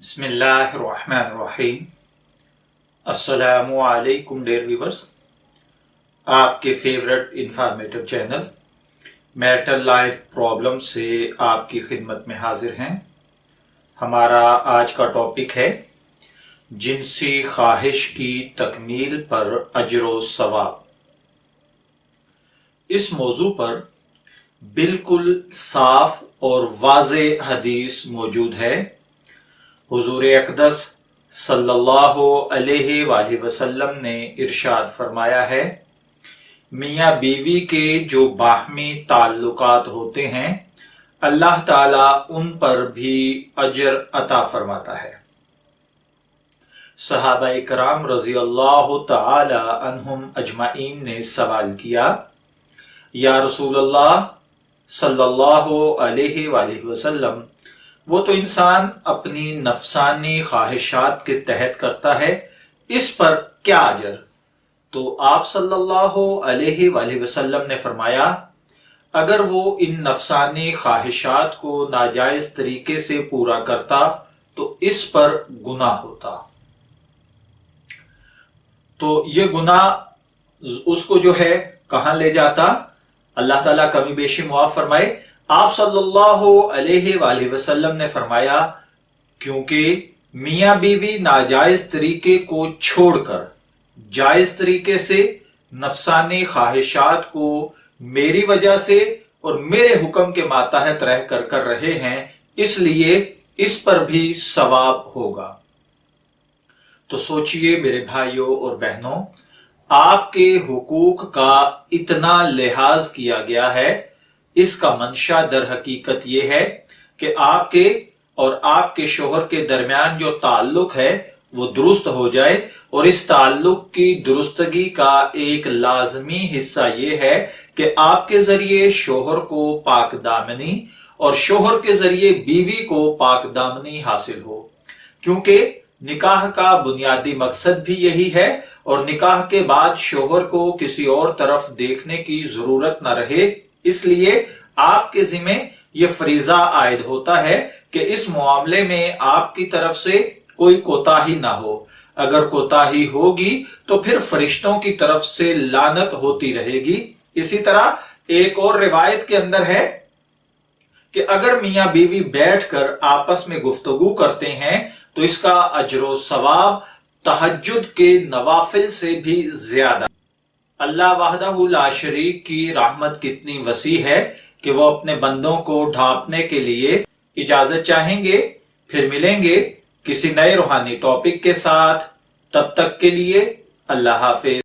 बिस्मिल्लाहिर्रहमानिर्रहीम। अस्सलामु अलैकुम डियर व्यूअर्स, आपके favourite informative channel marital life problem से आपकी खिदमत में हाजिर हैं। हमारा आज का टॉपिक है जिनसी ख्वाहिश की तकमील पर अजर सवाब। इस मौजू पर बिल्कुल साफ और वाज़े हदीस मौजूद है। हुजूर अक़दस सल्लल्लाहु अलैहि वसल्लम ने इरशाद फरमाया है, मियाँ बीवी के जो बाहमी ताल्लुकात होते हैं अल्लाह ताला उन पर भी अजर अता फरमाता है। सहाबा इकराम रज़ी अल्लाह ताला अन्हुम अजमाइन ने सवाल किया, या रसूल अल्लाह सल्लल्लाहु अलैहि वसल्लम, वो तो इंसान अपनी नफसानी ख्वाहिशात के तहत करता है, इस पर क्या अजर? तो आप सल्लल्लाहु अलैहि वसल्लम ने फरमाया, अगर वो इन नफसानी ख्वाहिशात को नाजायज तरीके से पूरा करता तो इस पर गुनाह होता। तो ये गुनाह उसको जो है कहां ले जाता? अल्लाह ताला कमी बेशी मुआफ फरमाए। आप सल्लल्लाहु अलैहि वसल्लम ने फरमाया, क्योंकि मियां बीवी नाजायज तरीके को छोड़कर जायज तरीके से नफसानी ख्वाहिशात को मेरी वजह से और मेरे हुक्म के मातहत रह कर रहे हैं, इसलिए इस पर भी सवाब होगा। तो सोचिए मेरे भाइयों और बहनों, आपके हुकूक का इतना लिहाज किया गया है, इसका मंशा दर हकीकत यह है कि आपके और आपके शोहर के दरमियान जो ताल्लुक है वो दुरुस्त हो जाए। और इस ताल्लुक की दुरुस्तगी का एक लाजमी हिस्सा ये है कि आपके जरिए शोहर को पाक दामनी और शोहर के जरिए बीवी को पाक दामनी हासिल हो, क्योंकि निकाह का बुनियादी मकसद भी यही है। और निकाह के बाद शोहर को किसी और तरफ देखने की जरूरत न रहे, इसलिए आपके जिम्मे यह फरीजा आयद होता है कि इस मामले में आपकी तरफ से कोई कोताही ना हो। अगर कोताही होगी तो फिर फरिश्तों की तरफ से लानत होती रहेगी। इसी तरह एक और रिवायत के अंदर है कि अगर मियां बीवी बैठकर आपस में गुफ्तगू करते हैं तो इसका अजर सवाब तहज्जुद के नवाफिल से भी ज्यादा। अल्लाह वहदहू ला शरीक की रहमत कितनी वसी है कि वो अपने बंदों को ढांपने के लिए इजाजत चाहेंगे। फिर मिलेंगे किसी नए रूहानी टॉपिक के साथ, तब तक के लिए अल्लाह हाफिज।